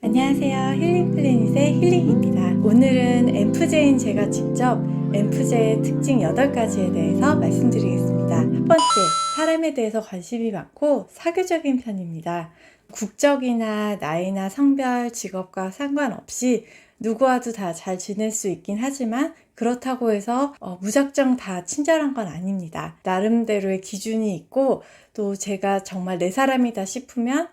안녕하세요. 힐링 플래닛의 힐링입니다. 오늘은 엠프제인 제가 직접 엠프제의 특징 8가지에 대해서 말씀드리겠습니다. 첫 번째, 사람에 대해서 관심이 많고 사교적인 편입니다. 국적이나 나이나 성별, 직업과 상관없이 누구와도 다 잘 지낼 수 있긴 하지만 그렇다고 해서 무작정 다 친절한 건 아닙니다. 나름대로의 기준이 있고 또 제가 정말 내 사람이다 싶으면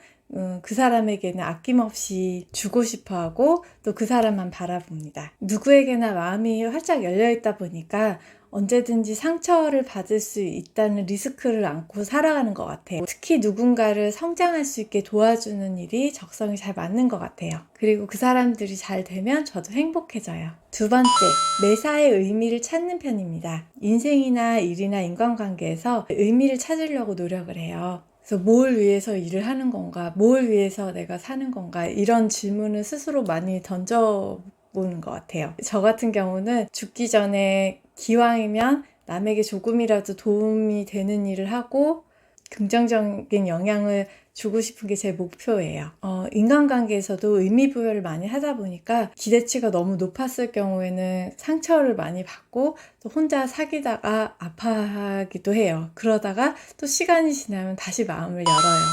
그 사람에게는 아낌없이 주고 싶어 하고 또 그 사람만 바라봅니다. 누구에게나 마음이 활짝 열려 있다 보니까 언제든지 상처를 받을 수 있다는 리스크를 안고 살아가는 것 같아요. 특히 누군가를 성장할 수 있게 도와주는 일이 적성이 잘 맞는 것 같아요. 그리고 그 사람들이 잘 되면 저도 행복해져요. 두 번째, 매사에 의미를 찾는 편입니다. 인생이나 일이나 인간관계에서 의미를 찾으려고 노력을 해요. 그래서 뭘 위해서 일을 하는 건가, 뭘 위해서 내가 사는 건가, 이런 질문을 스스로 많이 던져보는 것 같아요. 저 같은 경우는 죽기 전에 기왕이면 남에게 조금이라도 도움이 되는 일을 하고 긍정적인 영향을 주고 싶은 게 제 목표예요. 인간관계에서도 의미부여를 많이 하다 보니까 기대치가 너무 높았을 경우에는 상처를 많이 받고 또 혼자 사귀다가 아파하기도 해요. 그러다가 또 시간이 지나면 다시 마음을 열어요.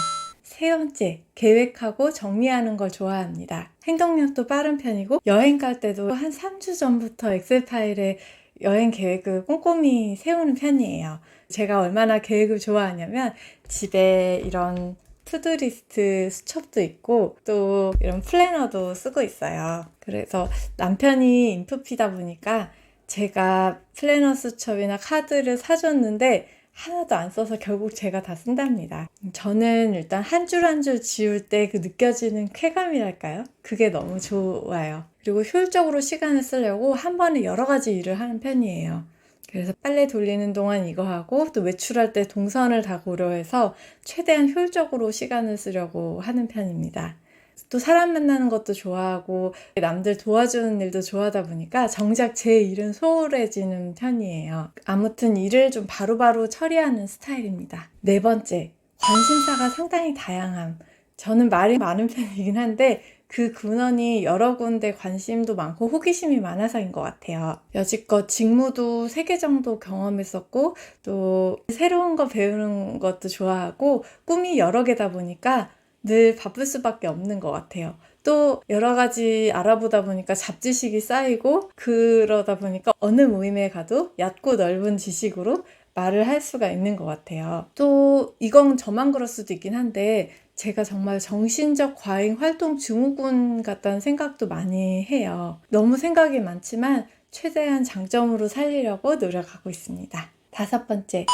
세 번째, 계획하고 정리하는 걸 좋아합니다. 행동력도 빠른 편이고 여행 갈 때도 한 3주 전부터 엑셀 파일에 여행 계획을 꼼꼼히 세우는 편이에요. 제가 얼마나 계획을 좋아하냐면 집에 이런 투두리스트 수첩도 있고 또 이런 플래너도 쓰고 있어요. 그래서 남편이 인프피다 보니까 제가 플래너 수첩이나 카드를 사줬는데 하나도 안 써서 결국 제가 다 쓴답니다. 저는 일단 한 줄 한 줄 지울 때 그 느껴지는 쾌감이랄까요? 그게 너무 좋아요. 그리고 효율적으로 시간을 쓰려고 한 번에 여러 가지 일을 하는 편이에요. 그래서 빨래 돌리는 동안 이거 하고 또 외출할 때 동선을 다 고려해서 최대한 효율적으로 시간을 쓰려고 하는 편입니다. 또 사람 만나는 것도 좋아하고 남들 도와주는 일도 좋아하다 보니까 정작 제 일은 소홀해지는 편이에요. 아무튼 일을 좀 바로바로 처리하는 스타일입니다. 네 번째, 관심사가 상당히 다양함. 저는 말이 많은 편이긴 한데 그 근원이 여러 군데 관심도 많고 호기심이 많아서인 것 같아요. 여지껏 직무도 3개 정도 경험했었고 또 새로운 거 배우는 것도 좋아하고 꿈이 여러 개다 보니까 늘 바쁠 수밖에 없는 것 같아요. 또 여러 가지 알아보다 보니까 잡지식이 쌓이고 그러다 보니까 어느 모임에 가도 얕고 넓은 지식으로 말을 할 수가 있는 것 같아요. 또 이건 저만 그럴 수도 있긴 한데 제가 정말 정신적 과잉 활동 증후군 같다는 생각도 많이 해요. 너무 생각이 많지만 최대한 장점으로 살리려고 노력하고 있습니다. 다섯 번째,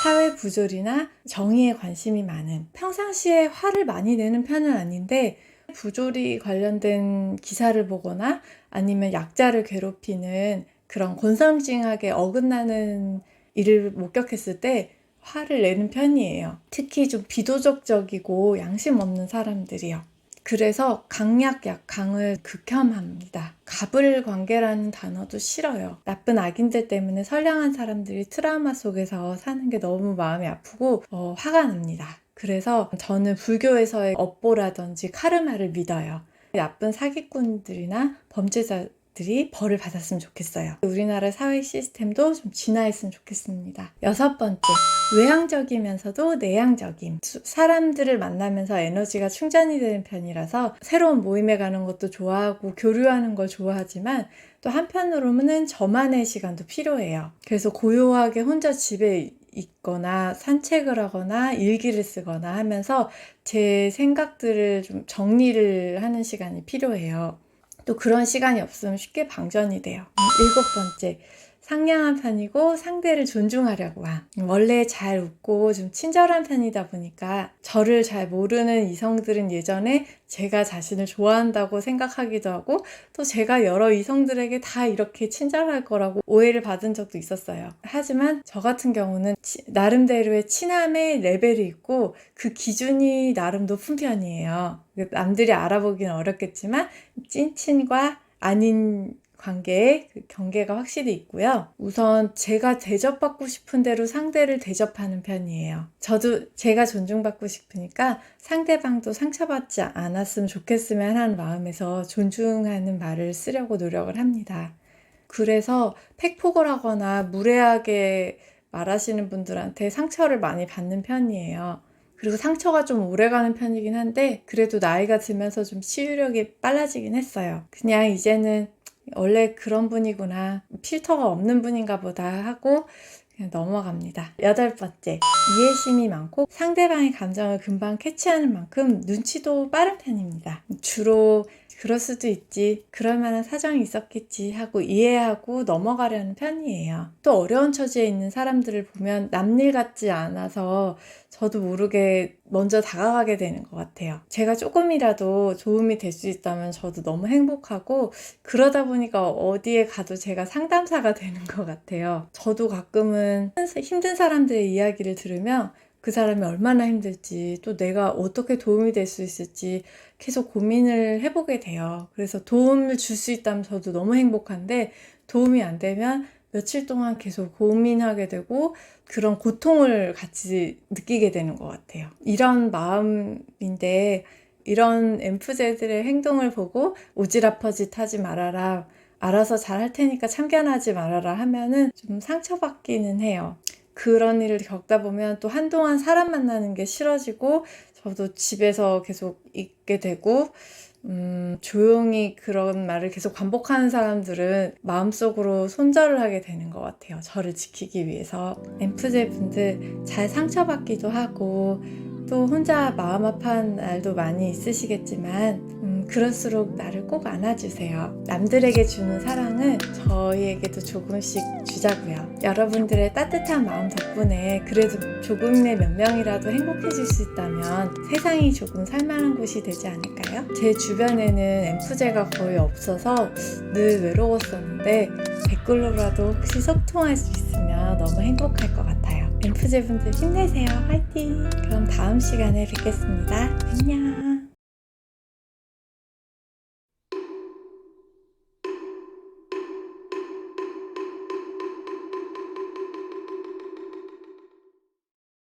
사회 부조리나 정의에 관심이 많음. 평상시에 화를 많이 내는 편은 아닌데 부조리 관련된 기사를 보거나 아니면 약자를 괴롭히는 그런 권선징악에 어긋나는 일을 목격했을 때 화를 내는 편이에요. 특히 좀 비도덕적이고 양심 없는 사람들이요. 그래서 강약 약강을 극혐합니다. 가불관계라는 단어도 싫어요. 나쁜 악인들 때문에 선량한 사람들이 트라우마 속에서 사는 게 너무 마음이 아프고 화가 납니다. 그래서 저는 불교에서의 업보라든지 카르마를 믿어요. 나쁜 사기꾼들이나 범죄자들이 벌을 받았으면 좋겠어요. 우리나라 사회 시스템도 좀 진화했으면 좋겠습니다. 여섯 번째, 외향적이면서도 내향적임. 사람들을 만나면서 에너지가 충전이 되는 편이라서 새로운 모임에 가는 것도 좋아하고 교류하는 걸 좋아하지만 또 한편으로는 저만의 시간도 필요해요. 그래서 고요하게 혼자 집에 있거나 산책을 하거나 일기를 쓰거나 하면서 제 생각들을 좀 정리를 하는 시간이 필요해요. 또 그런 시간이 없으면 쉽게 방전이 돼요. 일곱 번째, 상냥한 편이고 상대를 존중하려고 함. 원래 잘 웃고 좀 친절한 편이다 보니까 저를 잘 모르는 이성들은 예전에 제가 자신을 좋아한다고 생각하기도 하고 또 제가 여러 이성들에게 다 이렇게 친절할 거라고 오해를 받은 적도 있었어요. 하지만 저 같은 경우는 나름대로의 친함의 레벨이 있고 그 기준이 나름 높은 편이에요. 남들이 알아보기는 어렵겠지만 찐친과 아닌 관계의 그 경계가 확실히 있고요. 우선 제가 대접받고 싶은 대로 상대를 대접하는 편이에요. 저도 제가 존중받고 싶으니까 상대방도 상처받지 않았으면 좋겠으면 하는 마음에서 존중하는 말을 쓰려고 노력을 합니다. 그래서 팩폭을 무례하게 말하시는 분들한테 상처를 많이 받는 편이에요. 그리고 상처가 좀 오래가는 편이긴 한데 그래도 나이가 들면서 좀 치유력이 빨라지긴 했어요. 그냥 이제는 원래 그런 분이구나, 필터가 없는 분인가 보다 하고 그냥 넘어갑니다. 8번째, 이해심이 많고 상대방의 감정을 금방 캐치하는 만큼 눈치도 빠른 편입니다. 주로 그럴 수도 있지, 그럴 만한 사정이 있었겠지 하고 이해하고 넘어가려는 편이에요. 또 어려운 처지에 있는 사람들을 보면 남일 같지 않아서 저도 모르게 먼저 다가가게 되는 것 같아요. 제가 조금이라도 도움이 될 수 있다면 저도 너무 행복하고, 그러다 보니까 어디에 가도 제가 상담사가 되는 것 같아요. 저도 가끔은 힘든 사람들의 이야기를 들으면 그 사람이 얼마나 힘들지, 또 내가 어떻게 도움이 될 수 있을지 계속 고민을 해보게 돼요. 그래서 도움을 줄 수 있다면 저도 너무 행복한데, 도움이 안 되면 며칠 동안 계속 고민하게 되고 그런 고통을 같이 느끼게 되는 것 같아요. 이런 마음인데, 이런 엠프제들의 행동을 보고 오지랖퍼짓 하지 말아라, 알아서 잘할 테니까 참견하지 말아라 하면은 좀 상처받기는 해요. 그런 일을 겪다 보면 또 한동안 사람 만나는 게 싫어지고 저도 집에서 계속 있게 되고, 조용히 그런 말을 계속 반복하는 사람들은 마음속으로 손절을 하게 되는 것 같아요. 저를 지키기 위해서. 엠프제 분들 잘 상처받기도 하고 또 혼자 마음 아파하는 날도 많이 있으시겠지만 그럴수록 나를 꼭 안아주세요. 남들에게 주는 사랑은 저희에게도 조금씩 주자고요. 여러분들의 따뜻한 마음 덕분에 그래도 조금의 몇 명이라도 행복해질 수 있다면 세상이 조금 살만한 곳이 되지 않을까요? 제 주변에는 엠프제가 거의 없어서 늘 외로웠었는데 댓글로라도 혹시 소통할 수 있으면 너무 행복할 것 같아요. 엠프제 분들 힘내세요. 화이팅! 그럼 다음 시간에 뵙겠습니다. 안녕!